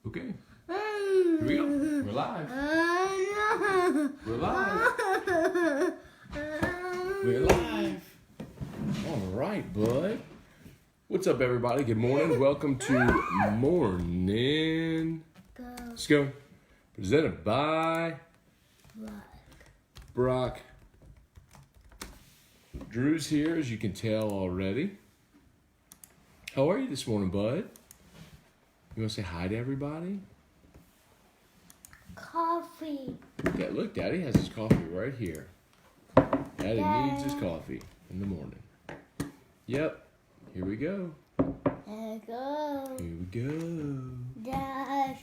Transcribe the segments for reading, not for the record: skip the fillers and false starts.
Okay. Here we go. We're live. We're live. We're live. All right, bud. What's up, everybody? Good morning. Welcome to Morning Scone, presented by Brock. Drew's here, as you can tell already. How are you this morning, bud? You want to say hi to everybody? Coffee. Yeah, look, Daddy has his coffee right here. Daddy needs his coffee in the morning. Yep. Here we go. There we go. Here we go. Dad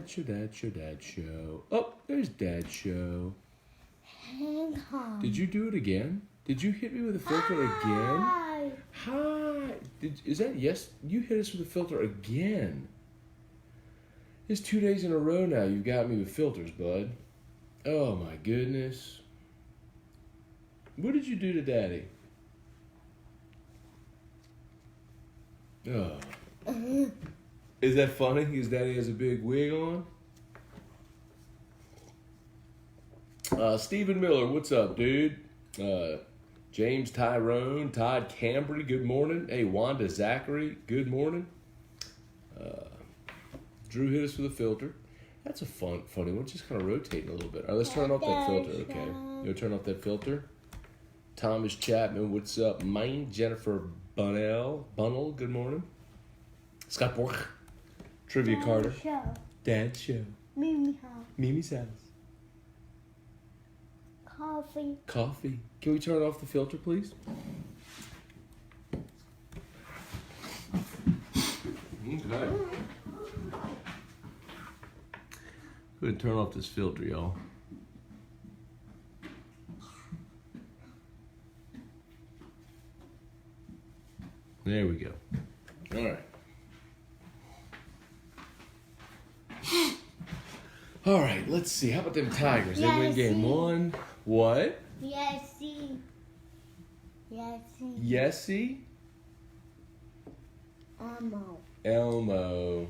show. Oh, there's Dad show. Hang on. Did you do it again? Did you hit me with a filter again? Hi. Is that yes? You hit us with a filter again. It's 2 days in a row now you've got me with filters, bud. Oh my goodness. What did you do to Daddy? Oh. Is that funny? Because Daddy has a big wig on? Stephen Miller, what's up, dude? James Tyrone, Todd Cambry, good morning. Hey, Wanda Zachary, good morning. Drew hit us with a filter. That's a funny one, just kind of rotating a little bit. All right, let's turn off that filter, okay? You'll turn off that filter. Thomas Chapman, what's up, man? Jennifer Bunnell, good morning. Scott Bork, Trivia Dad Carter. Show. Dad Show. Mimi's house. Coffee. Can we turn off the filter, please? Okay. Go ahead and turn off this filter, y'all. There we go. All right. All right, let's see. How about them Tigers? They win game one. What? Yesy. Yesy? Elmo.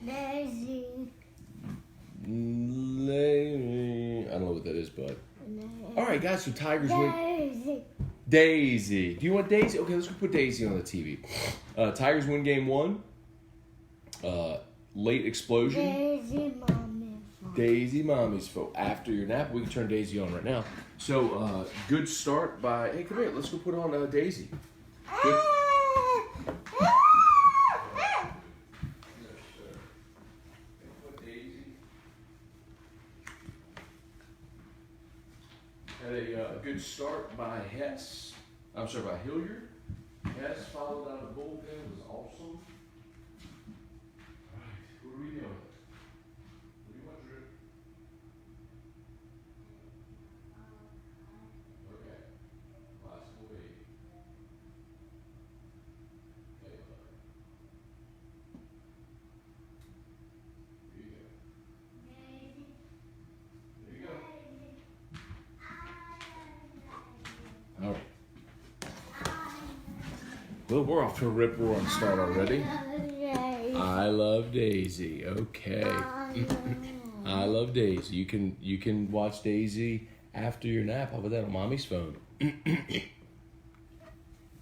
Daisy. I don't know what that is, bud. All right, guys, so Tigers win. Daisy. Daisy. Do you want Daisy? Okay, let's go put Daisy on the TV. Tigers win game one. Late explosion. Daisy Mommy's fault. After your nap, we can turn Daisy on right now. So, good start by... Hey, come here. Let's go put on Daisy. Good. Had a good start by Hess. I'm sorry, by Hilliard. Hess followed down the bullpen. Was awesome. All right, what are we doing? What do you want, Drew? Okay. Classical baby. Okay, bud. Here you go. There you go. All right. Well, we're off to a rip roaring start already. I love Daisy. Okay. I love Daisy. You can watch Daisy after your nap. How about that on Mommy's phone?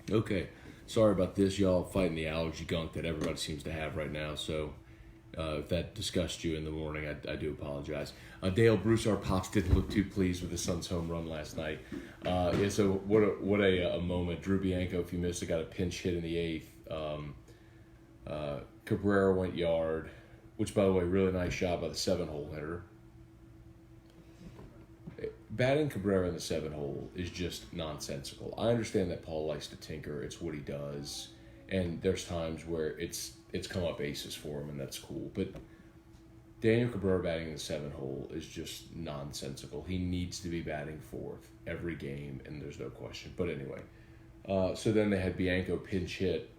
Okay. Sorry about this, y'all. Fighting the allergy gunk that everybody seems to have right now. So if that disgusts you in the morning, I do apologize. Dale Bruce, our pops, didn't look too pleased with his son's home run last night. Yeah, so what a moment. Drew Bianco, if you missed it, got a pinch hit in the eighth. Cabrera went yard, which, by the way, really nice shot by the 7-hole hitter. Batting Cabrera in the 7-hole is just nonsensical. I understand that Paul likes to tinker. It's what he does. And there's times where it's come up aces for him, and that's cool. But Daniel Cabrera batting in the 7-hole is just nonsensical. He needs to be batting fourth every game, and there's no question. But anyway, so then they had Bianco pinch hit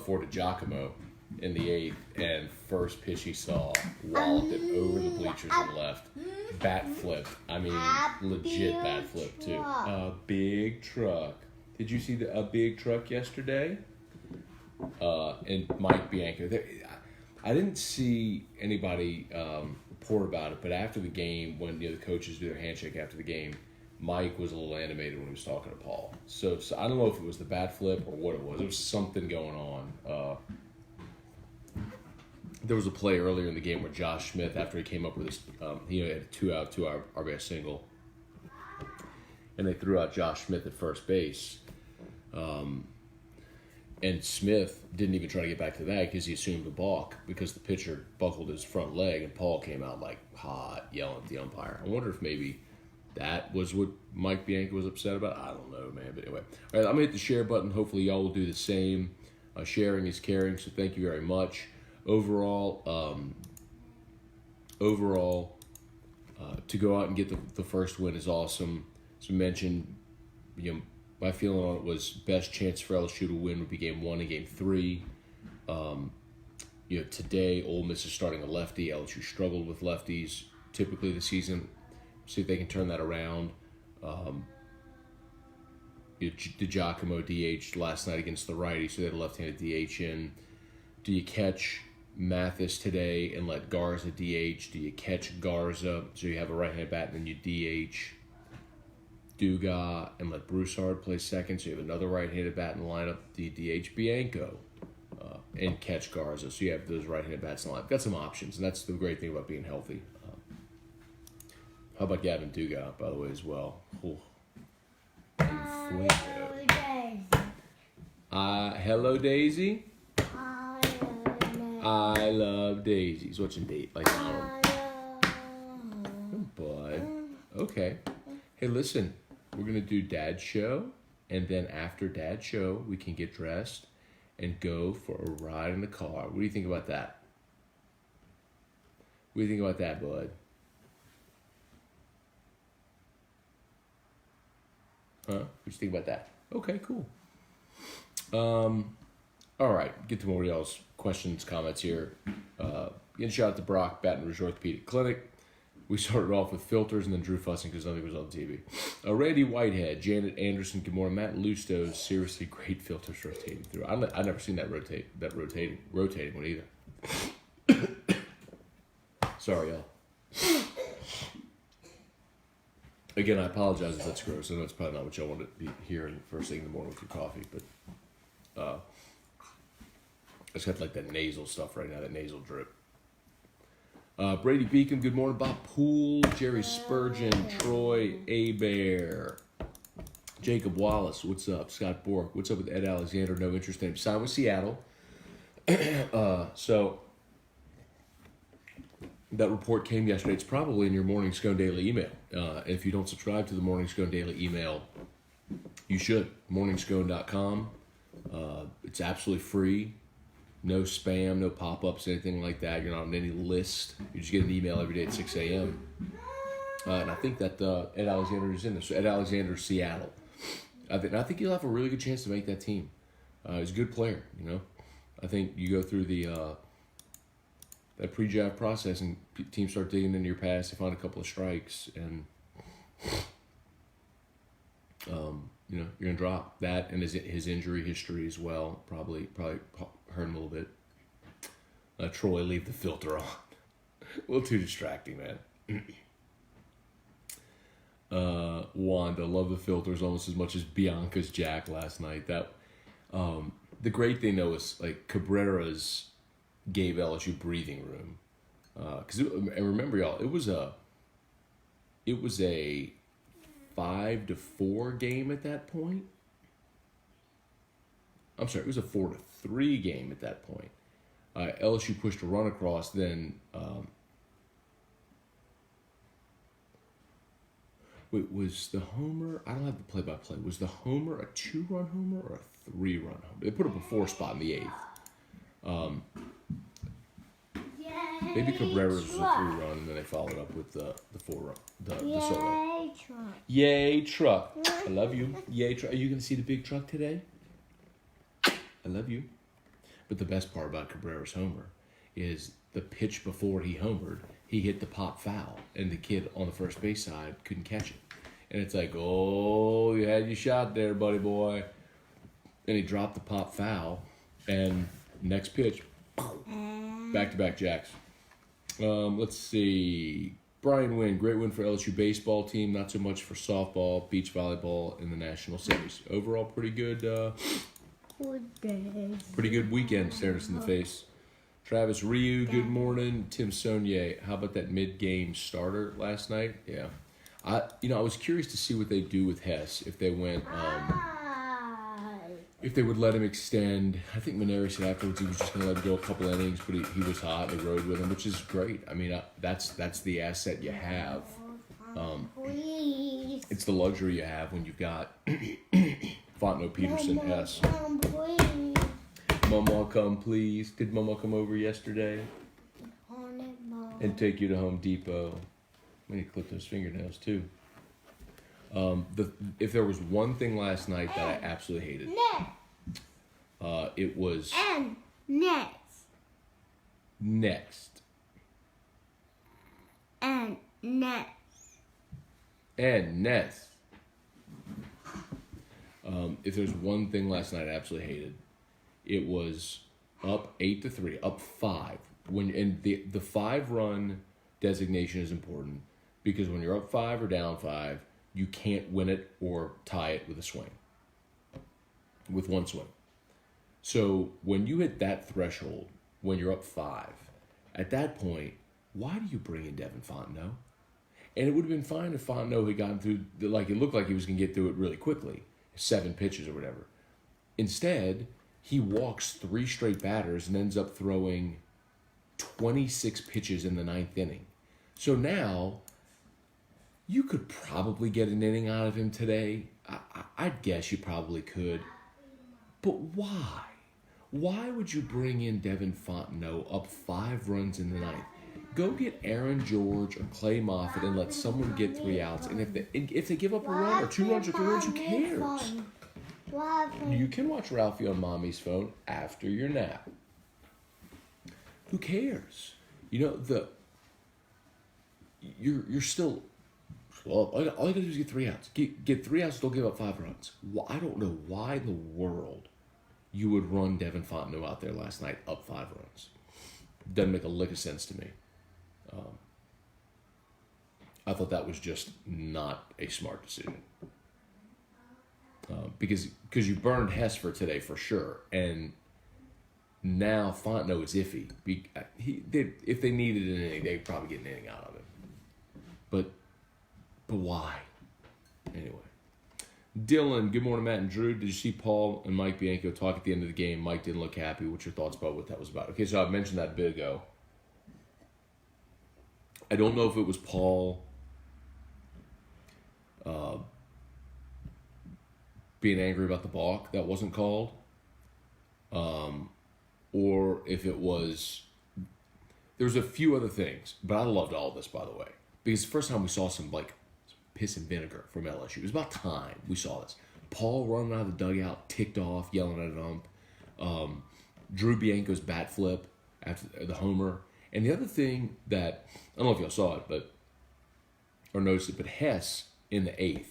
for DiGiacomo in the eighth, and first pitch he saw walloped it over the bleachers and left. Bat flipped. I mean, legit bat flip too. A big truck. Did you see a big truck yesterday? And Mike Bianco. I didn't see anybody report about it, but after the game, when the coaches do their handshake after the game, Mike was a little animated when he was talking to Paul. So I don't know if it was the bat flip or what it was. There was something going on. There was a play earlier in the game where Josh Smith, after he came up with his, he had a 2-out RBI single, and they threw out Josh Smith at first base. And Smith didn't even try to get back to that because he assumed a balk because the pitcher buckled his front leg, and Paul came out like hot, yelling at the umpire. I wonder if maybe that was what Mike Bianca was upset about. I don't know, man. But anyway, all right, I'm going to hit the share button. Hopefully y'all will do the same. Sharing is caring, so thank you very much. Overall, to go out and get the first win is awesome. As we mentioned, my feeling on it was best chance for LSU to win would be game 1 and game 3. Today Ole Miss is starting a lefty. LSU struggled with lefties typically this season. See if they can turn that around. DiGiacomo DH last night against the righty, so they had a left-handed DH in. Do you catch Mathis today and let Garza DH? Do you catch Garza so you have a right-handed bat and then you DH Dugas and let Broussard play second so you have another right-handed bat in the lineup? Do you DH Bianco and catch Garza so you have those right-handed bats in the lineup? Got some options, and that's the great thing about being healthy. How about Gavin Dugas, by the way, as well? Oh. Hello, Daisy. I love daisies. Watching date like Good boy. Okay. Hey, listen. We're gonna do Dad's show, and then after Dad's show, we can get dressed and go for a ride in the car. What do you think about that? What do you think about that, bud? Huh? What do you think about that? Okay, cool. All right, get to more of y'all's questions, comments here. Getting shout out to Brock, Baton Rouge Orthopedic Clinic. We started off with filters and then Drew fussing because nothing was on TV. Randy Whitehead, Janet Anderson, good morning. Matt Lusto, seriously great filters rotating through. I've never seen that rotating one either. Sorry, y'all. Again, I apologize if that's gross. I know it's probably not what y'all want to be hearing first thing in the morning with your coffee, but I just got like that nasal stuff right now, that nasal drip. Brady Beacom, good morning. Bob Poole, Jerry Spurgeon, Troy Abear, Jacob Wallace, what's up? Scott Bork, what's up with Ed Alexander? No interest in him. Signed with Seattle. So that report came yesterday. It's probably in your Morning Scone Daily email. If you don't subscribe to the Morning Scone Daily email, you should. Morningscone.com. It's absolutely free. No spam, no pop-ups, anything like that. You're not on any list. You just get an email every day at 6 a.m. And I think that Ed Alexander is in there. So Ed Alexander, Seattle. I think he'll have a really good chance to make that team. He's a good player, you know. I think you go through that pre-draft process and teams start digging into your past. They find a couple of strikes and you're gonna drop that, and his injury history as well. Probably hurt him a little bit. Troy, leave the filter on. A little too distracting, man. Wanda, love the filters almost as much as Bianca's Jack last night. That the great thing though is like Cabrera's gave LSU breathing room, and remember y'all, it was a 5-4 game at that point. I'm sorry, it was a 4-3 game at that point. LSU pushed a run across, then wait, was the homer, I don't have the play-by-play, was the homer a 2-run homer or a 3-run homer? They put up a 4 spot in the 8th. Maybe Cabrera was a 3-run, and then they followed up with the 4-run, the solo. Truck. Yay, truck. I love you. Yay, truck. Are you going to see the big truck today? I love you. But the best part about Cabrera's homer is the pitch before he homered, he hit the pop foul, and the kid on the first base side couldn't catch it. And it's like, oh, you had your shot there, buddy boy. And he dropped the pop foul, and next pitch, Back-to-back jacks. Let's see. Brian Wynn, great win for LSU baseball team. Not so much for softball, beach volleyball in the national series. Overall, pretty good weekend. Staring us in the face. Travis Ryu, good morning. Tim Saunier, how about that mid-game starter last night? Yeah. I was curious to see what they do with Hess if they went if they would let him extend. I think Maneri said afterwards he was just going to let him go a couple innings, but he was hot. They rode with him, which is great. I mean, that's the asset you have. It's the luxury you have when you've got Fontenot, Peterson, Hess. Mama, come please. Did Mama come over yesterday and take you to Home Depot? I need to clip those fingernails too. If there was one thing last night that I absolutely hated, it was next. If there's one thing last night I absolutely hated, it was up 8-3, up 5. And the 5-run designation is important because when you're up 5 or down 5, you can't win it or tie it with one swing. So when you hit that threshold, when you're up 5, at that point, why do you bring in Devin Fontenot? And it would have been fine if Fontenot had gotten through, like it looked like he was going to get through it really quickly, 7 pitches or whatever. Instead, he walks 3 straight batters and ends up throwing 26 pitches in the 9th inning. So now, you could probably get an inning out of him today. I'd guess you probably could. But why? Why would you bring in Devin Fontenot up 5 runs in the 9th? Go get Aaron George or Clay Moffitt and let someone get 3 outs. And if they give up a run or 2 runs or 3 runs, who cares? You can watch Ralphie on Mommy's phone after your nap. Who cares? You're still. Well, all you gotta do is get 3 outs. Get 3 outs, don't give up 5 runs. Well, I don't know why in the world you would run Devin Fontenot out there last night up 5 runs. Doesn't make a lick of sense to me. I thought that was just not a smart decision. Because you burned Hess for today for sure, and now Fontenot is iffy. If they needed an inning, they'd probably get an inning out of him. But why? Anyway. Dylan, good morning, Matt and Drew. Did you see Paul and Mike Bianco talk at the end of the game? Mike didn't look happy. What's your thoughts about what that was about? Okay, so I mentioned that a bit ago. I don't know if it was Paul being angry about the balk that wasn't called, or if it was. There's a few other things, but I loved all this, by the way, because the first time we saw some piss and vinegar from LSU. It was about time we saw this. Paul running out of the dugout, ticked off, yelling at an ump. Drew Bianco's bat flip after the homer. And the other thing that, I don't know if y'all saw it, or noticed it, but Hess in the 8th.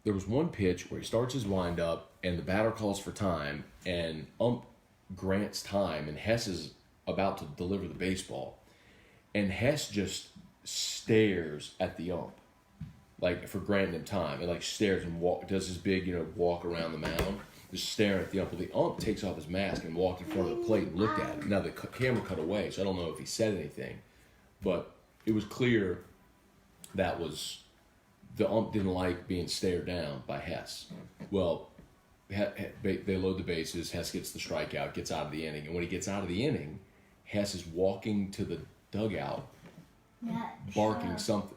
There was one pitch where he starts his windup and the batter calls for time and ump grants time and Hess is about to deliver the baseball. And Hess just stares at the ump, for granting him time. And stares and does his big, walk around the mound, just staring at the ump. Well, the ump takes off his mask and walked in front of the plate and looked at it. Now the camera cut away, so I don't know if he said anything, but it was clear that was the ump didn't like being stared down by Hess. Well, they load the bases. Hess gets the strikeout, gets out of the inning, and when he gets out of the inning, Hess is walking to the dugout, barking something.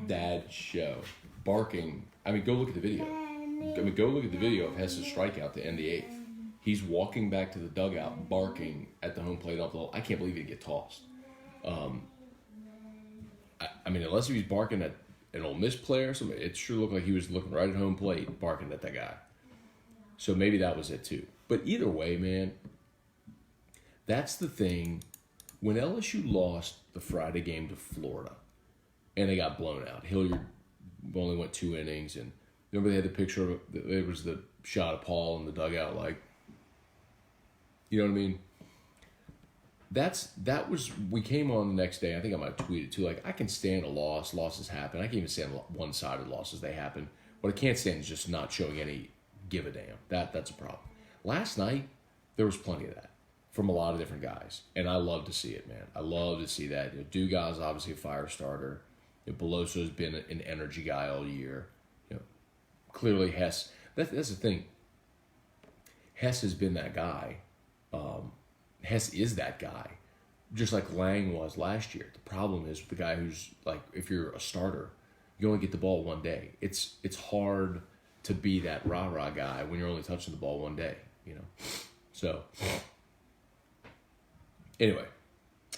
Dad show. Barking. I mean, go look at the video. Go look at the video of Hess's strikeout to end the 8th. He's walking back to the dugout, barking at the home plate up the hole. I can't believe he'd get tossed. I mean, unless he was barking at an Ole Miss player or something, it sure looked like he was looking right at home plate, barking at that guy. So maybe that was it too. But either way, man, that's the thing. When LSU lost the Friday game to Florida, and they got blown out, Hilliard only went 2 innings, and remember they had the picture of there was the shot of Paul in the dugout, you know what I mean? we came on the next day. I think I might have tweeted too. Like, I can stand a loss. Losses happen. I can even stand one-sided losses. They happen. What I can't stand is just not showing any give a damn. That's a problem. Last night, there was plenty of that from a lot of different guys, and I love to see it, man. I love to see that. Dugas obviously a fire starter. Beloso's been an energy guy all year. Clearly Hess. That's the thing. Hess has been that guy. Hess is that guy, just like Lang was last year. The problem is with the guy who's like, if you're a starter, you only get the ball one day. It's hard to be that rah-rah guy when you're only touching the ball one day, So, anyway,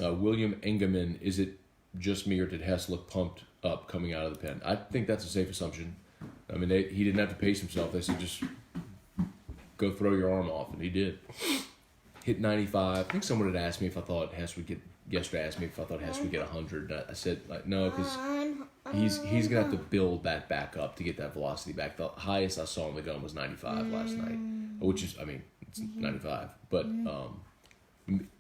William Engelman, is it just me or did Hess look pumped up coming out of the pen? I think that's a safe assumption. I mean, he didn't have to pace himself. They said just go throw your arm off, and he did. Hit 95. I think someone had asked me if I thought Hess would get. Yesterday asked me if I thought Hess would get 100. I said no, because he's gonna have to build that back up to get that velocity back. The highest I saw on the gun was 95 last night, which is it's 95. But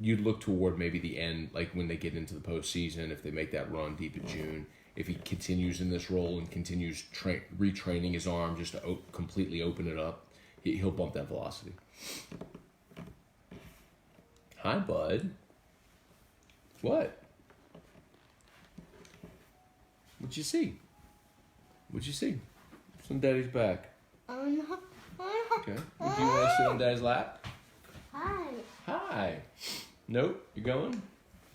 you'd look toward maybe the end, like when they get into the postseason, if they make that run deep in June. If he continues in this role and continues retraining his arm just to completely open it up, he'll bump that velocity. Hi, bud. What? What'd you see? Some daddy's back. Okay. Do you want to sit on daddy's lap? Hi. Nope. You going?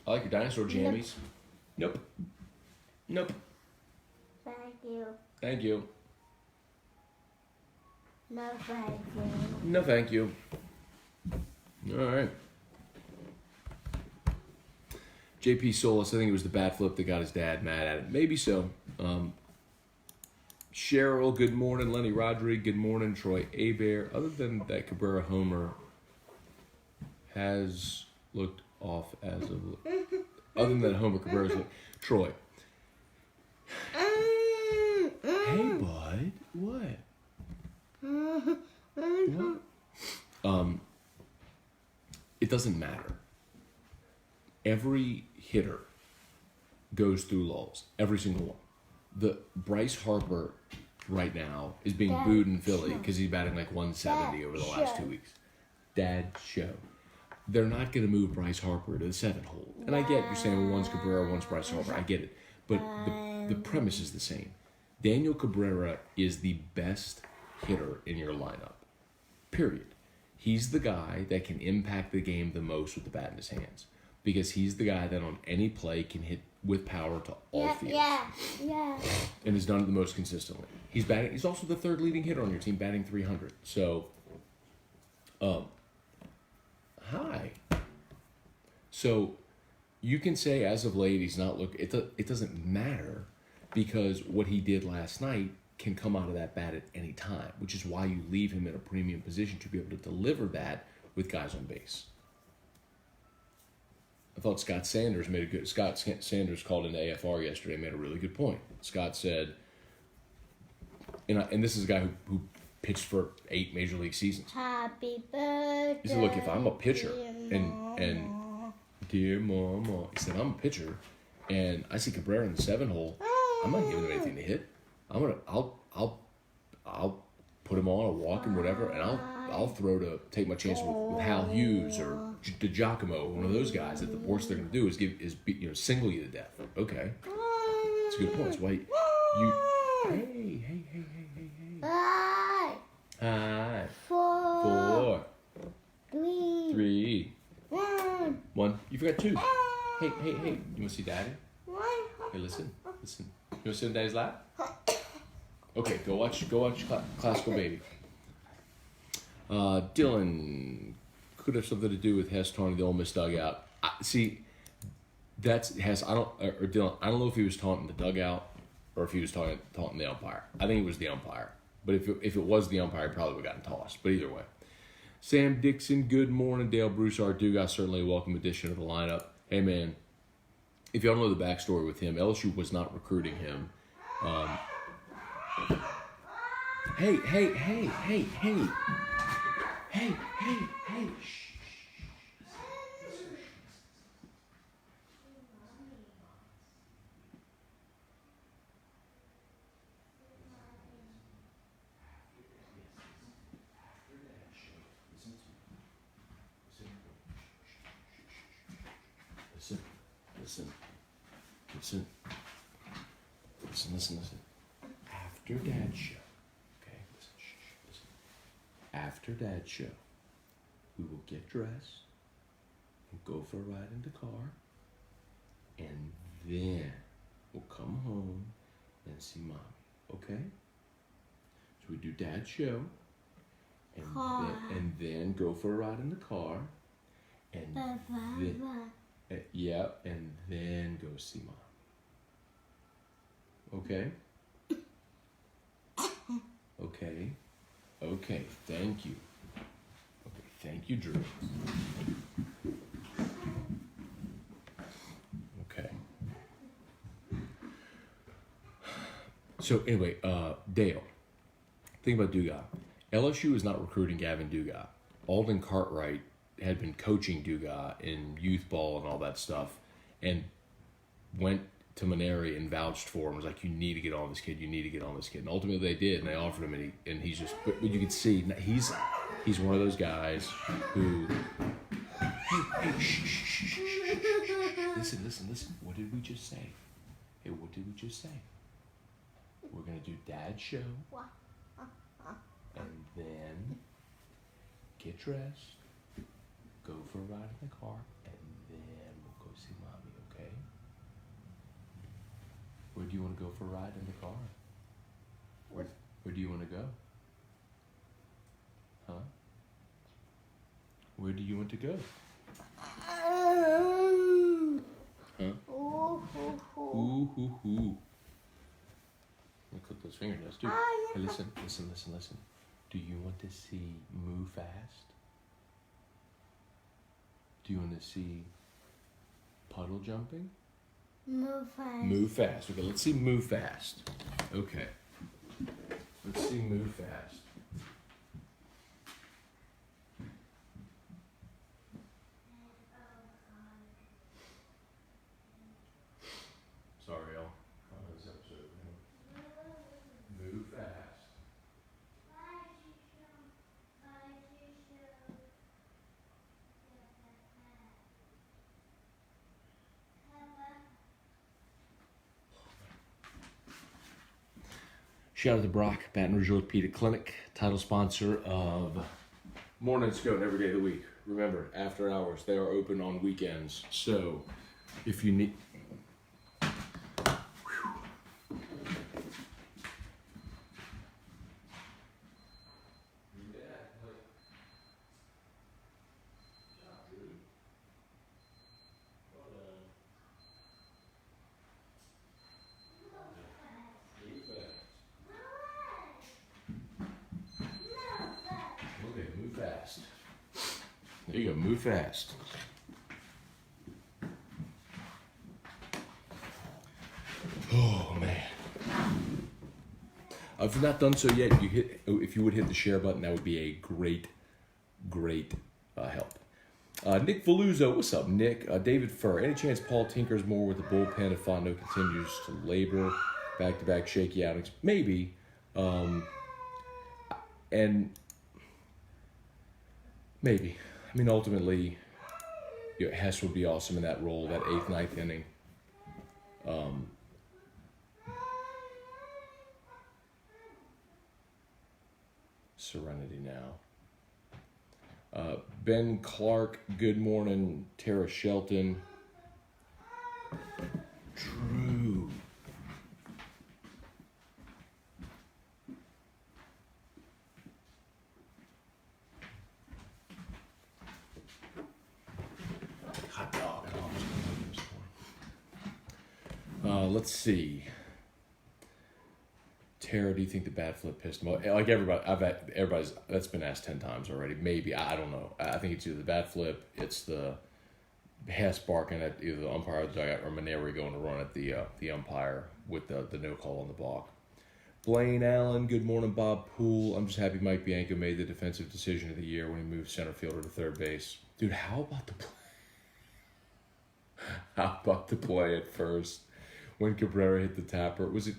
I like your dinosaur jammies. Nope. Thank you. No, thank you. All right. JP Solis, I think it was the bat flip that got his dad mad at him. Maybe so. Cheryl, good morning. Lenny Rodriguez, good morning. Troy Abear. Other than that Cabrera homer has looked off as of... Other than that homer, Cabrera's looked... Troy. Hey, bud. What? It doesn't matter. Every hitter goes through lulls. Every single one. The Bryce Harper right now is being booed in Philly because he's batting like 170 over the last 2 weeks. Dad show. They're not going to move Bryce Harper to the 7th hole. And I get you're saying one's Cabrera, one's Bryce Harper. I get it. But the premise is the same. Daniel Cabrera is the best hitter in your lineup. Period. He's the guy that can impact the game the most with the bat in his hands. Because he's the guy that on any play can hit with power to all fields. Yeah. And has done it the most consistently. He's also the 3rd leading hitter on your team, batting 300. So, hi. So, you can say as of late he's not looking. It doesn't matter because what he did last night can come out of that bat at any time, which is why you leave him in a premium position to be able to deliver that with guys on base. I thought Scott Sanders called into AFR yesterday and made a really good point. Scott said, and this is a guy who pitched for 8 major league seasons. Happy birthday. He said, look, if I'm a pitcher and dear mama, he said, I'm a pitcher and I see Cabrera in the 7 hole, I'm not giving him anything to hit. I'll put him on, I'll walk him, whatever, and I'll throw to take my chance with Hal Hughes or DiGiacomo, one of those guys. That the worst they're going to do is single you to death. Okay, that's a good point. It's why you. Hey. Hi. 4, 3, 1. You forgot 2. Hey. You want to see Daddy? Hey, listen. You want to sit on Daddy's lap? Okay, go watch Classical Baby. Dylan, could have something to do with Hess taunting the Ole Miss dugout. That's Hess. Dylan. I don't know if he was taunting the dugout or if he was taunting the umpire. I think it was the umpire. But if it was the umpire, he probably would have gotten tossed. But either way. Sam Dixon, good morning. Dale Broussard, Dugas, certainly a welcome addition to the lineup. Hey, man, if you don't know the backstory with him, LSU was not recruiting him. Hey. Shh. listen. Listen. Listen, listen, listen. After Dad's show, okay? Listen, shh, listen. After Dad's show, we will get dressed and go for a ride in the car, and then we'll come home and see Mommy, okay? So we do Dad's show, and then go for a ride in the car, and and then go see Mom. Okay? Okay. Okay, thank you. Okay, thank you, Drew. Okay. So anyway, Dale, think about Dugas. LSU is not recruiting Gavin Dugas. Alden Cartwright had been coaching Dugas in youth ball and all that stuff, and went to Maneri and vouched for him. Was like, you need to get on this kid. You need to get on this kid. And ultimately they did, and they offered him, and he's just. But you can see he's one of those guys who. Hey, shh. Listen. What did we just say? Hey, what did we just say? We're gonna do Dad's show, and then get dressed, go for a ride in the car, and then we'll go see Mommy, okay? Where do you want to go for a ride in the car? Where do you want to go? Huh? Where do you want to go? Huh? Ooh. Let me clip those fingernails, dude. Hey, listen. Do you want to see Move Fast? Do you want to see puddle jumping? Move fast. Move Fast. Okay, let's see Move Fast. Okay. Let's see Move Fast. Sorry, y'all. This episode. Move Fast. Shout out to Brock, Baton Rouge Orthopedic Clinic, title sponsor of Morning Scone every day of the week. Remember, after hours, they are open on weekends. So, if you need... There you go, move fast. Oh man. If you've not done so yet, if you would hit the share button, that would be a great help. Nick Veluzzo, what's up, Nick? David Furr, any chance Paul tinkers more with the bullpen if Fondo continues to labor back-to-back shaky outings? Maybe. And maybe. I mean, ultimately, Hess would be awesome in that role, that 8th, 9th inning. Serenity now. Ben Clark, good morning. Tara Shelton. Drew. Hot dog. Let's see. Tara, do you think the bat flip pissed him off? Like everybody's that's been asked 10 times already. Maybe, I don't know. I think it's either the bat flip, it's the Hess barking at either the umpire or the dugout, or Maneri going to run at the umpire with the no call on the balk. Blaine Allen, good morning. Bob Poole, I'm just happy Mike Bianco made the defensive decision of the year when he moved center fielder to third base. Dude, how about the play at first when Cabrera hit the tapper? Was it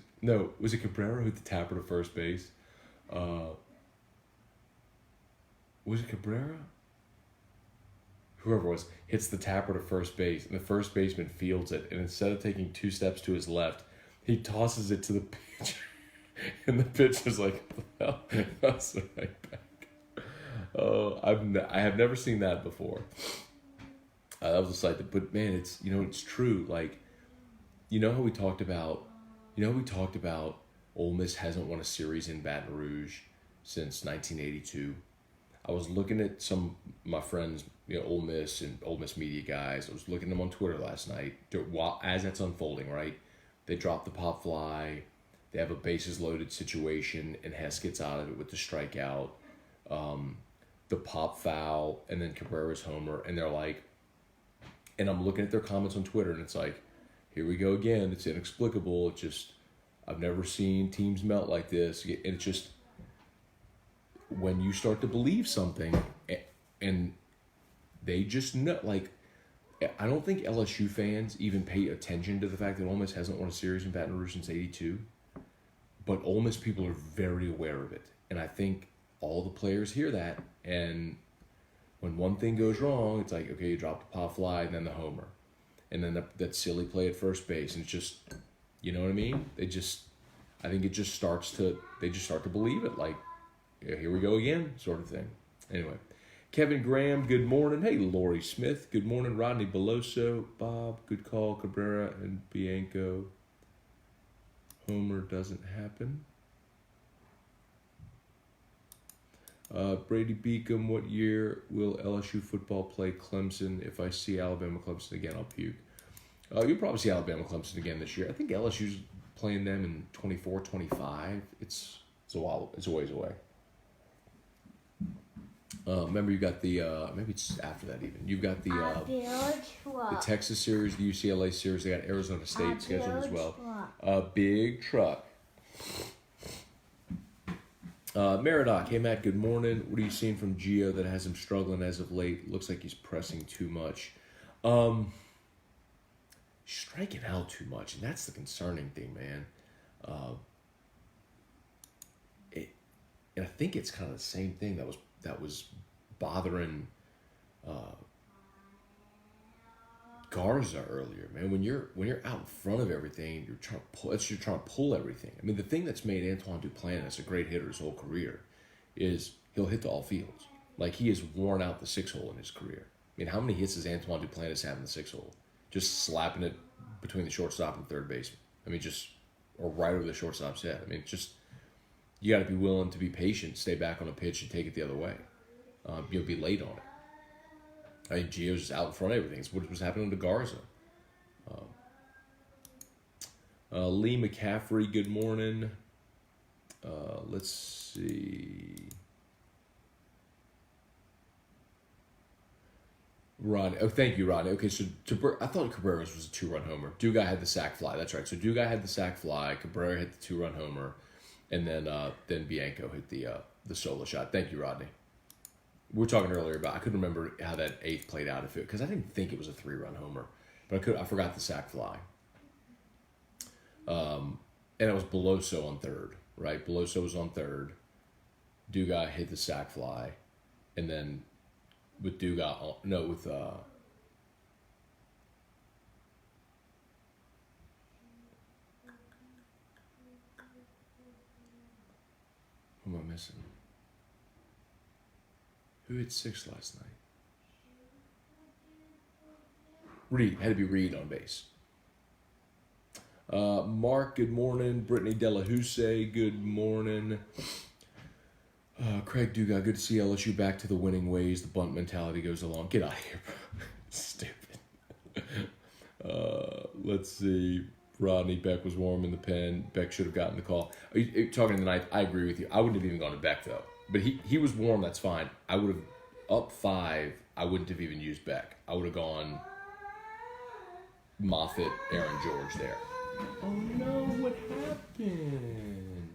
Cabrera who hit the tapper to first base? Was it Cabrera? whoever it was, hits the tapper to first base, and the first baseman fields it, and instead of taking 2 steps to his left, he tosses it to the pitcher, and the pitcher's like, well, that's right back. Oh, I have never seen that before. That was a sight, but man, it's true. Like, how we talked about, Ole Miss hasn't won a series in Baton Rouge since 1982. I was looking at some of my friends, Ole Miss and Ole Miss media guys. I was looking at them on Twitter last night. As that's unfolding, right? They drop the pop fly. They have a bases loaded situation, and Hess gets out of it with the strikeout, the pop foul, and then Cabrera's homer. And they're like, and I'm looking at their comments on Twitter, and it's like, here we go again. It's inexplicable. It's just, I've never seen teams melt like this. And it's just, when you start to believe something, and they just know, like, I don't think LSU fans even pay attention to the fact that Ole Miss hasn't won a series in Baton Rouge since '82. But Ole Miss people are very aware of it. And I think all the players hear that. And when one thing goes wrong, it's like, okay, you drop the pop fly and then the homer. And then that silly play at first base. And it's just, you know what I mean? I think they just start to believe it. Like, yeah, here we go again, sort of thing. Anyway, Kevin Graham, good morning. Hey, Lori Smith, good morning. Rodney Beloso, Bob, good call. Cabrera and Bianco. Homer doesn't happen. Brady Beacom, what year will LSU football play Clemson? If I see Alabama Clemson again, I'll puke. You'll probably see Alabama Clemson again this year. I think LSU's playing them in 24, 25. It's a while. It's a ways away. Remember, you got the maybe it's after that even. You've got the Texas series, the UCLA series. They got Arizona State scheduled as well. A big truck. Maradoc, hey Matt, good morning. What are you seeing from Gio that has him struggling as of late? Looks like he's pressing too much. Striking out too much, and that's the concerning thing, man. And I think it's kind of the same thing that was bothering Garza earlier, man. When you're out in front of everything, you're trying to pull everything. I mean, the thing that's made Antoine Duplantis a great hitter his whole career is he'll hit to all fields. Like, he has worn out the 6-hole in his career. I mean, how many hits does Antoine Duplantis have in the 6-hole? Just slapping it between the shortstop and third baseman. I mean, or right over the shortstop's head. I mean, you got to be willing to be patient, stay back on a pitch, and take it the other way. You'll be late on it. I mean, Gio's just out in front of everything. It's what was happening to Garza. Lee McCaffrey, good morning. Let's see. Rodney. Oh, thank you, Rodney. Okay, so I thought Cabrera's was a 2-run homer. Dugas had the sac fly. That's right. So Dugas had the sac fly. Cabrera hit the 2-run homer. And then Bianco hit the solo shot. Thank you, Rodney. We were talking earlier about, I couldn't remember how that 8th played out, because I didn't think it was a 3-run homer, but I forgot the sac fly. And it was Beloso on third, right? Beloso was on third. Dugas hit the sac fly, and then with Dugas, with who am I missing? Who hit 6 last night? Reed. Had to be Reed on base. Mark, good morning. Brittany Delahousse, good morning. Craig Dugas, good to see LSU back to the winning ways. The bunt mentality goes along. Get out of here, bro. Stupid. Let's see. Rodney, Beck was warm in the pen. Beck should have gotten the call. Are you talking in the ninth? I agree with you. I wouldn't have even gone to Beck, though. But he was warm, that's fine. I would have, up 5, I wouldn't have even used Beck. I would have gone Moffitt, Aaron George there. Oh no, what happened?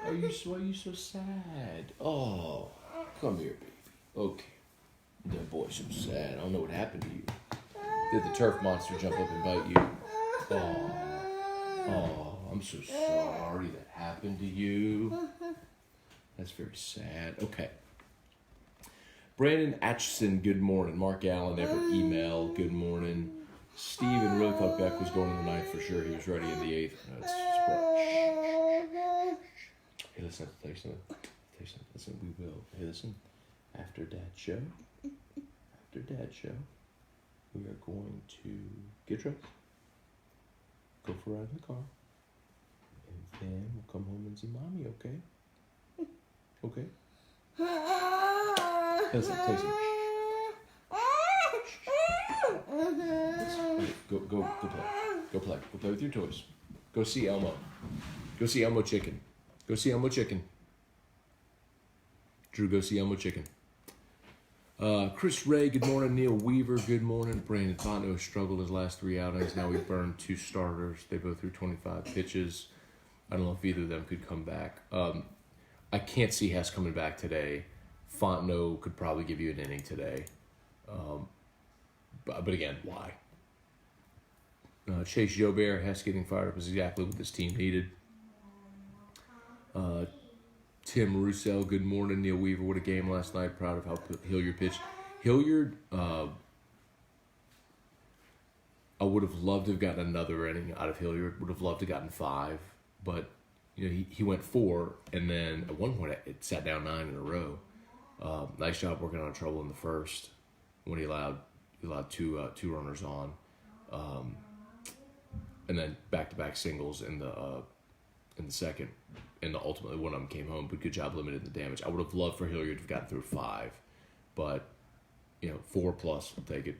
Why are you so sad? Oh, come here, baby. Okay. That boy's so sad. I don't know what happened to you. Did the turf monster jump up and bite you? Oh, I'm so sorry that happened to you. That's very sad. Okay. Brandon Atchison, good morning. Mark Allen, never email, good morning. Steven really thought Beck was going in the ninth for sure. He was ready in the eighth. That's hey, listen, I'll tell you something. Listen, we will. Hey, listen. After Dad's show, we are going to get dressed, go for a ride in the car, and then we'll come home and see Mommy, okay? Okay? Listen. Go play. Go play with your toys. Go see Elmo. Go see Elmo Chicken. Drew, go see Elmo Chicken. Chris Ray, good morning. Neil Weaver, good morning. Brandon Fontenot struggled his last 3 outings. Now we burned 2 starters. They both threw 25 pitches. I don't know if either of them could come back. I can't see Hess coming back today. Fontenot could probably give you an inning today. But again, why? Chase Jobert, Hess getting fired up is exactly what this team needed. Tim Roussel, good morning. Neil Weaver, what a game last night. Proud of how Hilliard pitched. Hilliard, I would have loved to have gotten another inning out of Hilliard. Would have loved to have gotten 5. But he went 4, and then at one point it sat down 9 in a row. Nice job working on trouble in the first when he allowed 2 runners on. And then back-to-back singles in the second, and ultimately one of them came home. But good job limiting the damage. I would have loved for Hilliard to have gotten through 5, but 4 plus, I'll take it.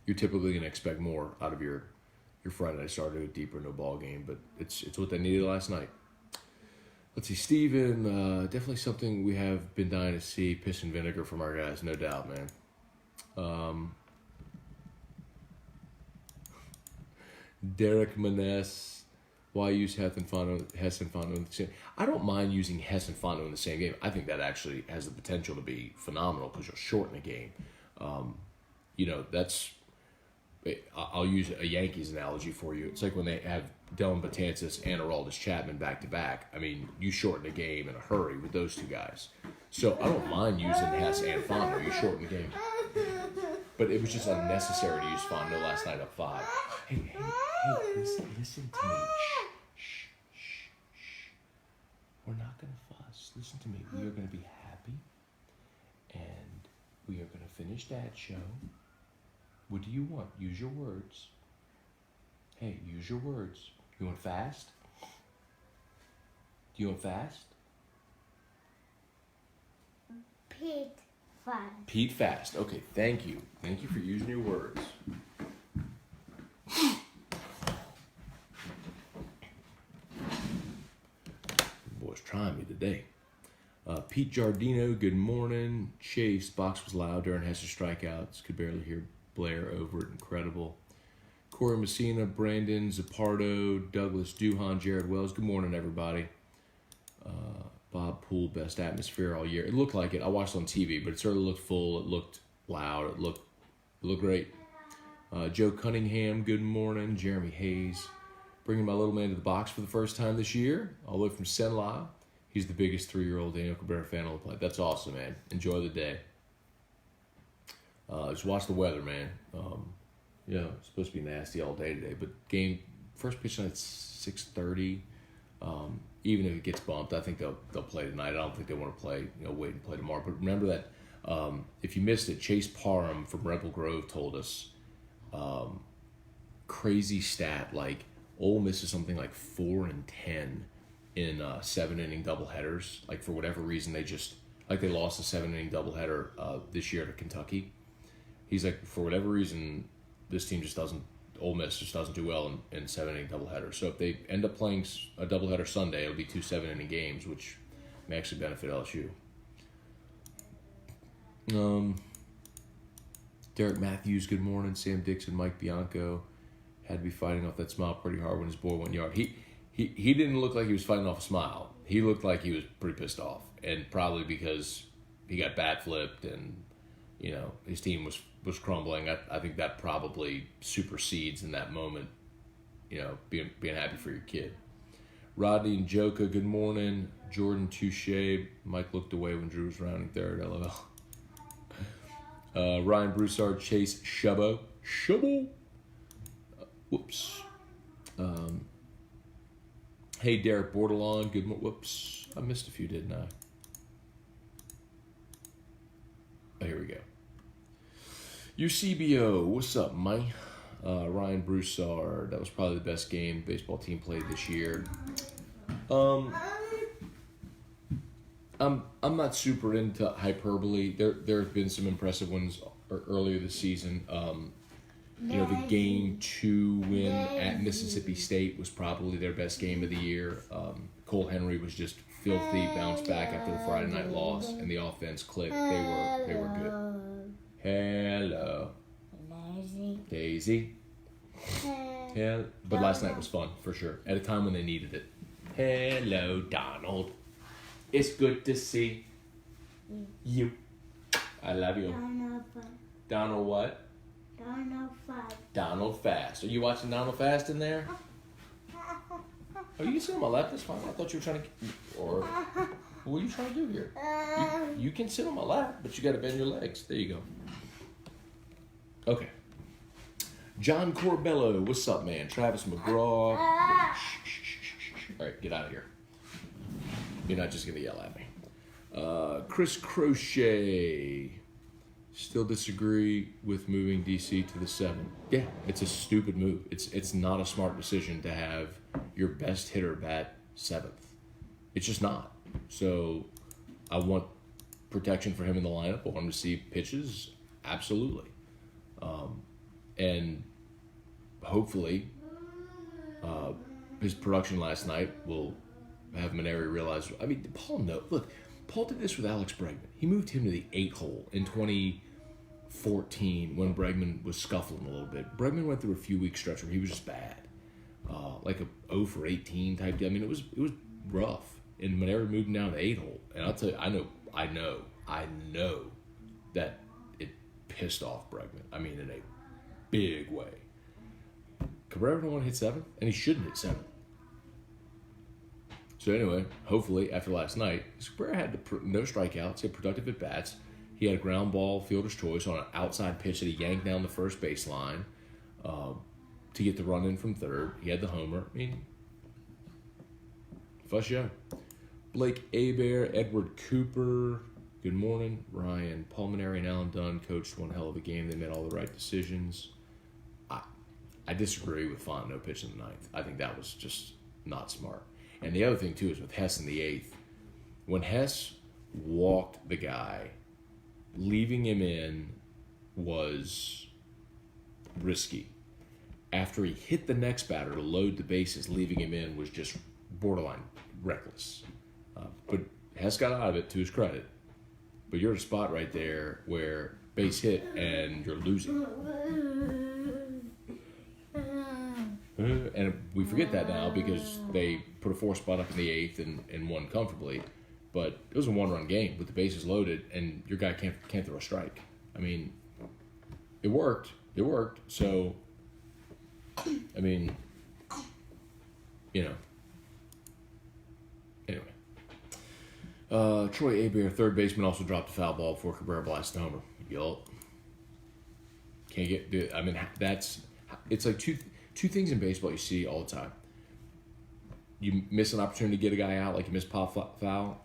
You're typically going to expect more out of your Friday night starter, a deeper no ball game, but it's what they needed last night. Let's see, Steven, definitely something we have been dying to see. Piss and vinegar from our guys, no doubt, man. Derek Maness, why use Hess and Fontenot in the same? I don't mind using Hess and Fontenot in the same game. I think that actually has the potential to be phenomenal because you'll shorten a game. I'll use a Yankees analogy for you. It's like when they have Dylan Betances and Aroldis Chapman back-to-back. I mean, you shorten a game in a hurry with those 2 guys. So I don't mind using Hess and Fontenot. You shorten the game. But it was just unnecessary to use Fontenot last night up 5. Hey, listen to me. Shh. We're not going to fuss. Listen to me. We are going to be happy, and we are going to finish Dad's show. What do you want? Use your words. Hey, use your words. You want fast? Do you want fast? Pete Fast. Okay, thank you. Thank you for using your words. Boy's trying me today. Pete Giardino, good morning. Chase, box was loud during Hess's strikeouts. Could barely hear Blair over it. Incredible. Corey Messina, Brandon Zappardo, Douglas Duhan, Jared Wells. Good morning, everybody. Bob Poole, best atmosphere all year. It looked like it. I watched it on TV, but it certainly looked full. It looked loud. It looked great. Joe Cunningham, good morning. Jeremy Hayes, bringing my little man to the box for the first time this year, all the way from Senla. He's the biggest 3-year-old Daniel Cabrera fan on the planet. That's awesome, man. Enjoy the day. Just watch the weather, man. It's supposed to be nasty all day today, but first pitch night's 6:30. Even if it gets bumped, I think they'll play tonight. I don't think they want to play, wait and play tomorrow. But remember that if you missed it, Chase Parham from Rebel Grove told us crazy stat, like Ole Miss is something like 4-10 in 7-inning doubleheaders. Like for whatever reason, they lost a 7-inning doubleheader this year to Kentucky. He's like, for whatever reason, Ole Miss just doesn't do well in 7-inning doubleheaders. So if they end up playing a doubleheader Sunday, it'll be 2 7-inning games, which may actually benefit LSU. Derek Matthews, good morning. Sam Dixon, Mike Bianco had to be fighting off that smile pretty hard when his boy went yard. He didn't look like he was fighting off a smile. He looked like he was pretty pissed off, and probably because he got bat flipped and his team was crumbling. I think that probably supersedes in that moment, being happy for your kid. Rodney and Joka, good morning. Jordan Touche. Mike looked away when Drew was rounding third. LOL. Ryan Broussard, Chase Shubbo. Whoops. Hey, Derek Bordelon. Good morning. Whoops. I missed a few, didn't I? Oh, here we go. UCBO. What's up, Mike? Ryan Broussard. That was probably the best game the baseball team played this year. I'm not super into hyperbole. There have been some impressive ones earlier this season. The Game 2 win at Mississippi State was probably their best game of the year. Cole Henry was just filthy, bounced back after the Friday night loss, and the offense clicked. They were good. Hello. Daisy. Yeah, but last night was fun, for sure. At a time when they needed it. Hello, Donald. It's good to see you. I love you. Donald what? Donald Fast. Are you watching Donald Fast in there? Oh, you can sit on my lap. That's fine. I thought you were trying to... Or... What are you trying to do here? You can sit on my lap, but you got to bend your legs. There you go. Okay. John Corbello. What's up, man? Travis McGraw. All right, get out of here. You're not just going to yell at me. Chris Crochet. Still disagree with moving DC to the 7. Yeah, it's a stupid move. It's not a smart decision to have your best hitter bat 7th. It's just not. So I want protection for him in the lineup. I want him to see pitches. Absolutely. And hopefully his production last night will have Maneri realize. I mean, Paul did this with Alex Bregman. He moved him to the 8 hole in 2014 when Bregman was scuffling a little bit. Bregman went through a few week stretch where he was just bad, like a 0 for 18 type deal. I mean, it was rough. And Maneri moved him down to the 8 hole, and I'll tell you, I know that it pissed off Bregman. I mean, in a big way. Cabrera don't want to hit 7, and he shouldn't hit 7. So anyway, hopefully after last night, Cabrera had no strikeouts. He had productive at bats. He had a ground ball, fielder's choice on an outside pitch that he yanked down the first baseline to get the run in from third. He had the homer. I mean, fuss show. Blake Abear, Edward Cooper. Good morning, Ryan. Paul Maneri and Alan Dunn coached one hell of a game. They made all the right decisions. I disagree with Fontenot pitching the 9th. I think that was just not smart. And the other thing, too, is with Hess in the 8th. When Hess walked the guy, leaving him in was risky. After he hit the next batter to load the bases, leaving him in was just borderline reckless. But Hess got out of it, to his credit. But you're at a spot right there where base hit and you're losing. And we forget that now because they put a 4 spot up in the 8th and won comfortably. But it was a 1-run game with the bases loaded, and your guy can't throw a strike. I mean, it worked. So, I mean, Anyway. Troy Abear, third baseman, also dropped a foul ball before Cabrera blasted homer. Yup. Can't get. I mean, it's like two things in baseball you see all the time. You miss an opportunity to get a guy out, like you miss pop foul,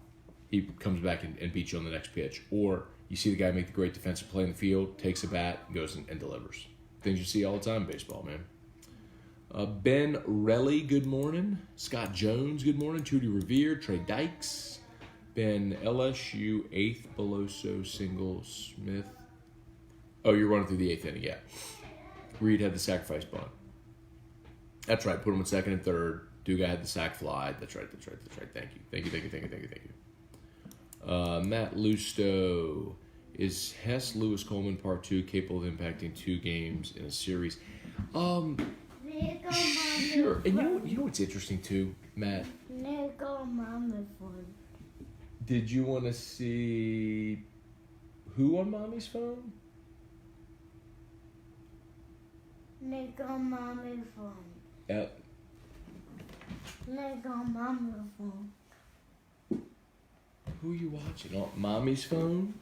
he comes back and beats you on the next pitch. Or you see the guy make the great defensive play in the field, takes a bat, goes and delivers. Things you see all the time in baseball, man. Ben Relly, good morning. Scott Jones, good morning. Trudy Revere, Trey Dykes. Ben LSU, 8th, Beloso, single, Smith. Oh, you're running through the 8th inning, yeah. Reed had the sacrifice bunt. That's right, put him in second and third. Duga had the sac fly. That's right. Thank you. Matt Lusto. Is Hess Lewis Coleman Part 2 capable of impacting 2 games in a series? Sure. And you know what's interesting too, Matt? Did you want to see who on Mommy's phone? Nick on Mommy's phone. Look on Mama's phone. Who are you watching? On Mommy's phone?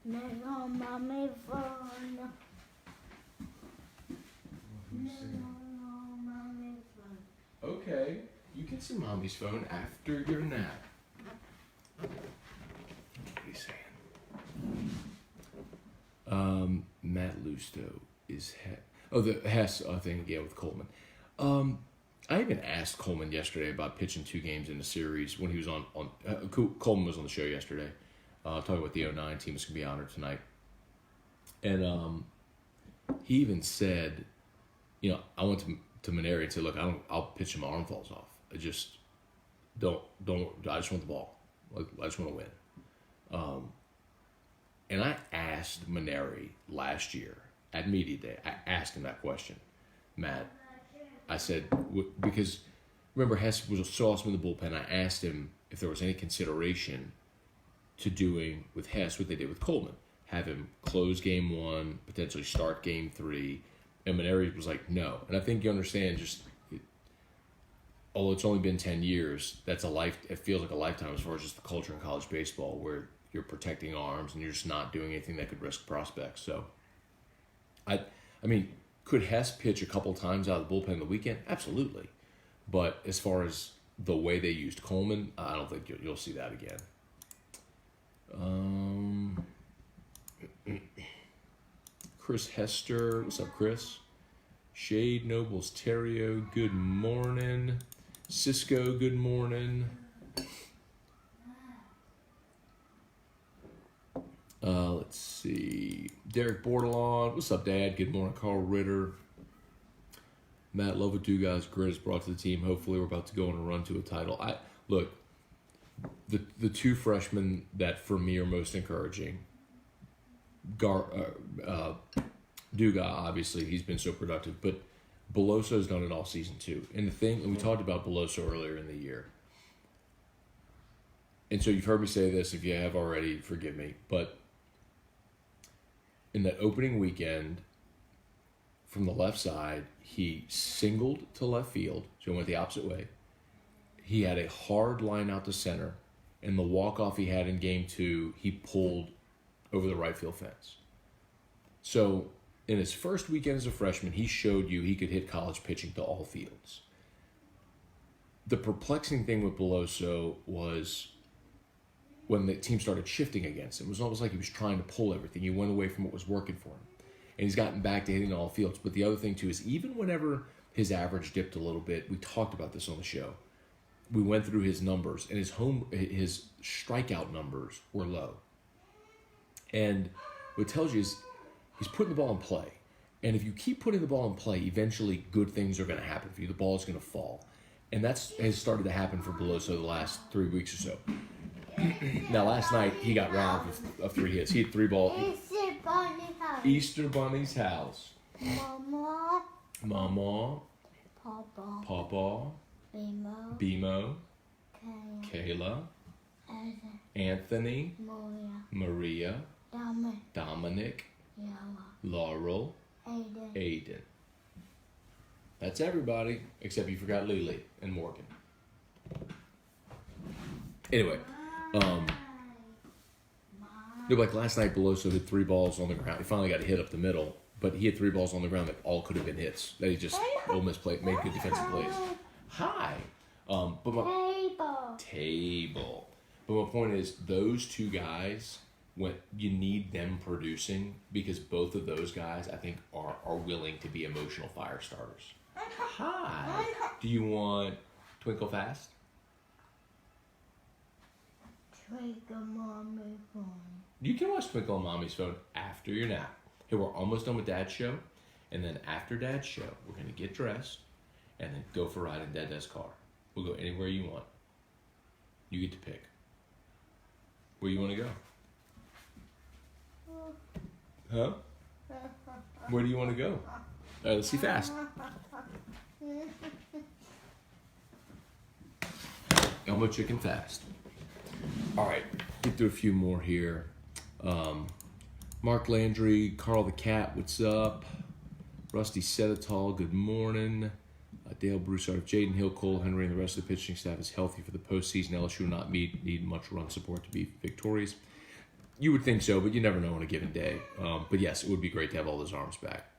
Look on Mommy's phone. Look on Mommy's phone. Okay, you can see Mommy's phone after your nap. What are you saying? Matt Lusto is the Hess thing again with Coleman. I even asked Coleman yesterday about pitching 2 games in the series when he was on Coleman was on the show yesterday, talking about the 09 team is going to be honored tonight. And he even said, I went to Maneri and said, look, I'll pitch him, my arm falls off. I just don't, I just want the ball. Like, I just want to win. And I asked Maneri last year at media day, I asked him that question, Matt. I said, because remember Hess was so awesome in the bullpen, I asked him if there was any consideration to doing with Hess what they did with Coleman. Have him close game 1, potentially start game 3. And Maneri was like, no. And I think you understand although it's only been 10 years, it feels like a lifetime as far as just the culture in college baseball where you're protecting arms and you're just not doing anything that could risk prospects. So, I mean, could Hess pitch a couple times out of the bullpen in the weekend? Absolutely. But as far as the way they used Coleman, I don't think you'll see that again. Chris Hester. What's up, Chris? Shade Nobles Terrio, good morning. Cisco, good morning. Let's see. Derek Bordelon. What's up, Dad? Good morning. Carl Ritter. Matt, love what 2 guys grit has brought to the team. Hopefully we're about to go on a run to a title. Look, the 2 freshmen that for me are most encouraging. Duga, obviously, he's been so productive, but Beloso's done it all season too. And we talked about Beloso earlier in the year. And so you've heard me say this. If you have already, forgive me. But in that opening weekend, from the left side, he singled to left field, so he went the opposite way. He had a hard line out to center, and the walk-off he had in game 2, he pulled over the right field fence. So in his first weekend as a freshman, he showed you he could hit college pitching to all fields. The perplexing thing with Beloso was when the team started shifting against him. It was almost like he was trying to pull everything. He went away from what was working for him. And he's gotten back to hitting all fields. But the other thing, too, is even whenever his average dipped a little bit, we talked about this on the show. We went through his numbers, and his strikeout numbers were low. And what it tells you is he's putting the ball in play. And if you keep putting the ball in play, eventually good things are going to happen for you. The ball is going to fall. And that's has started to happen for Beloso the last 3 weeks or so. Now, last night, he got robbed of 3 hits. He had 3 balls. Easter Bunny's house. Mama. Mama. Papa. Papa. Bimo. Bimo. Kayla. Anthony. Maria. Dominic. Laurel. Aiden. That's everybody, except you forgot Lily and Morgan. Anyway, like last night, Beloso hit 3 balls on the ground. He finally got a hit up the middle, but he had 3 balls on the ground that all could have been hits. That he just Ole Miss made good defensive plays. Hi, table. But my point is, those 2 guys, when you need them producing, because both of those guys, I think, are willing to be emotional fire starters. Hi. Do you want Twinkle Fast? Twinkle Mommy's phone. You can watch Twinkle on Mommy's phone after your nap. Hey, we're almost done with Dad's show. And then after Dad's show, we're going to get dressed and then go for a ride in Dad's car. We'll go anywhere you want. You get to pick. Where you want to go? Huh? Where do you want to go? All right, let's see fast. Elmo Chicken Fast. All right, get through a few more here. Mark Landry, Carl the Cat, what's up? Rusty Sedetol, good morning. Dale Broussard, if Jaden Hill, Cole Henry, and the rest of the pitching staff is healthy for the postseason, LSU will not need much run support to be victorious. You would think so, but you never know on a given day. But yes, it would be great to have all those arms back.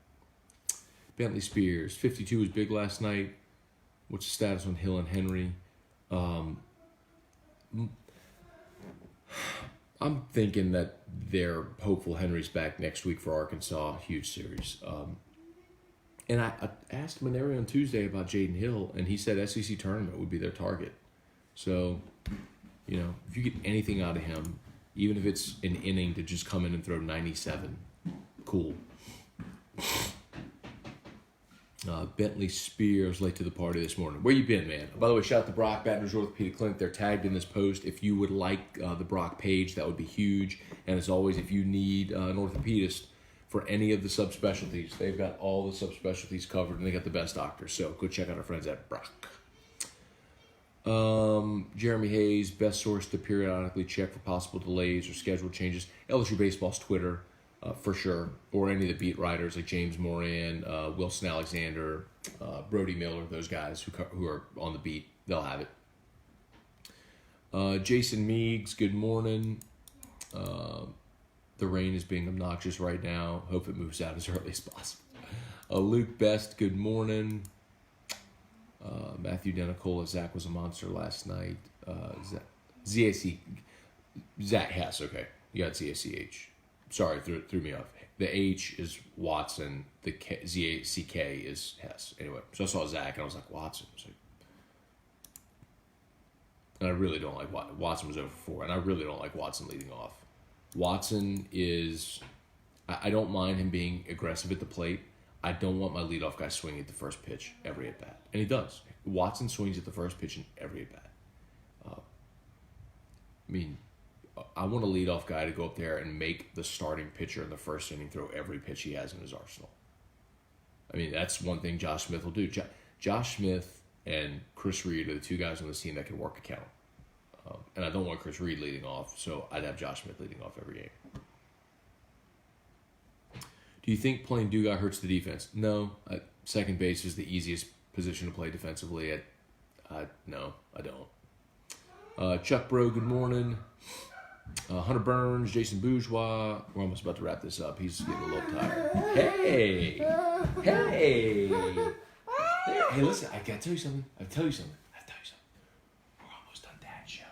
Bentley Spears, 52 was big last night. What's the status on Hill and Henry? I'm thinking that they're hopeful Henry's back next week for Arkansas. Huge series. And I asked Maneri on Tuesday about Jaden Hill, and he said SEC tournament would be their target. So, if you get anything out of him, even if it's an inning to just come in and throw 97, cool. Bentley Spears late to the party this morning. Where you been, man? By the way, shout out to Brock, Baton Rouge Orthopedic Clinic. They're tagged in this post. If you would like the Brock page, that would be huge. And as always, if you need an orthopedist for any of the subspecialties, they've got all the subspecialties covered, and they got the best doctors. So go check out our friends at Brock. Jeremy Hayes, best source to periodically check for possible delays or schedule changes. LSU Baseball's Twitter. For sure, or any of the beat writers like James Moran, Wilson Alexander, Brody Miller, those guys who are on the beat, they'll have it. Jason Meeks, good morning. The rain is being obnoxious right now. Hope it moves out as early as possible. Luke Best, good morning. Matthew Denicola, Zach was a monster last night. Zach Hess, okay. You got ZACH. Sorry, threw me off. The H is Watson. The Z-A-C-K is Hess. Anyway, so I saw Zach, and I was like, Watson. And I really don't like Watson. Watson was over 4, and I really don't like Watson leading off. Watson is... I don't mind him being aggressive at the plate. I don't want my leadoff guy swinging at the first pitch every at-bat. And he does. Watson swings at the first pitch in every at-bat. I want a leadoff guy to go up there and make the starting pitcher in the first inning throw every pitch he has in his arsenal. That's one thing Josh Smith will do. Josh Smith and Chris Reed are the two guys on this team that can work a count. And I don't want Chris Reed leading off, so I'd have Josh Smith leading off every game. Do you think playing Dugas hurts the defense? No. Second base is the easiest position to play defensively. No, I don't. Chuck Bro, good morning. Hunter Burns, Jason Bourgeois. We're almost about to wrap this up. He's getting a little tired. Hey! Hey, listen, I gotta tell you something. We're almost done Dad's show.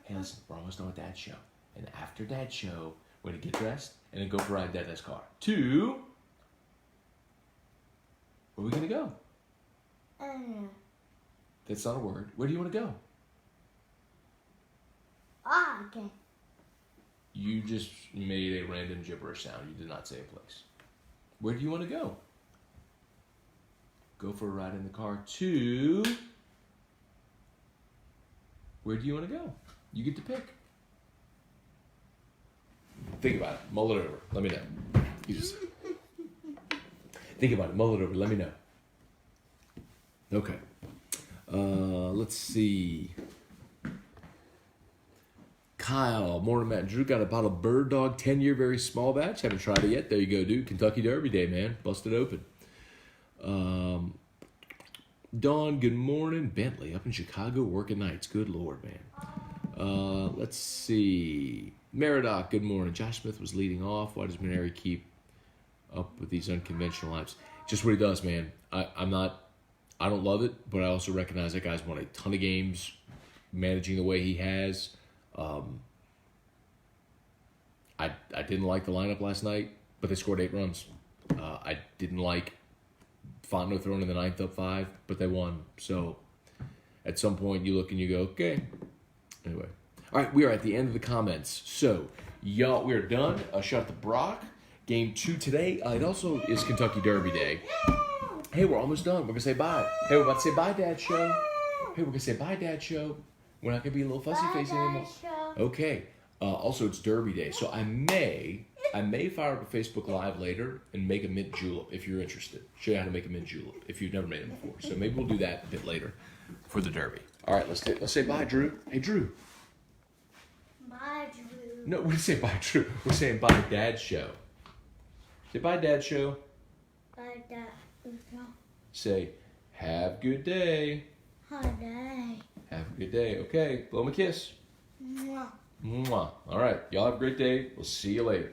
Hey, listen, we're almost done with Dad's show. And after Dad's show, we're gonna get dressed and then go for a ride in Dad's car. Where are we gonna go? That's not a word. Where do you want to go? Okay. You just made a random gibberish sound. You did not say a place. Where do you want to go? Go for a ride in the car to... Where do you want to go? You get to pick. Think about it. Mull it over. Let me know. Think about it. Mull it over. Let me know. Okay. Let's see. Kyle, morning, Matt and Drew. Got a bottle of Bird Dog 10-year very small batch. Haven't tried it yet. There you go, dude. Kentucky Derby Day, man. Busted open. Dawn, good morning. Bentley, up in Chicago, working nights. Good Lord, man. Let's see. Meridoc, good morning. Josh Smith was leading off. Why does Maneri keep up with these unconventional lineups? Just what he does, man. I don't love it, but I also recognize that guy's won a ton of games managing the way he has. I didn't like the lineup last night, but they scored 8 runs. I didn't like Fontenot throwing in the 9th up 5, but they won. So at some point you look and you go, okay. Anyway. All right, we are at the end of the comments. So, y'all, we are done. Shout out to Brock. Game 2 today. It also is Kentucky Derby Day. Hey, we're almost done. We're going to say bye. Hey, we're about to say bye, Dad Show. Hey, we're going to say bye, Dad Show. We're not going to be a little fussy face anymore. Okay. Also, it's Derby Day, so I may fire up a Facebook Live later and make a mint julep if you're interested. Show you how to make a mint julep if you've never made it before. So maybe we'll do that a bit later for the Derby. All right, let's say bye, Drew. Hey, Drew. Bye, Drew. No, we didn't say bye, Drew. We're saying bye, Dad Show. Say bye, Dad Show. Bye, Dad. Say Have a good day. Holiday. Have a good day. Okay, blow him a kiss. Mwah. Mwah. All right, y'all have a great day. We'll see you later.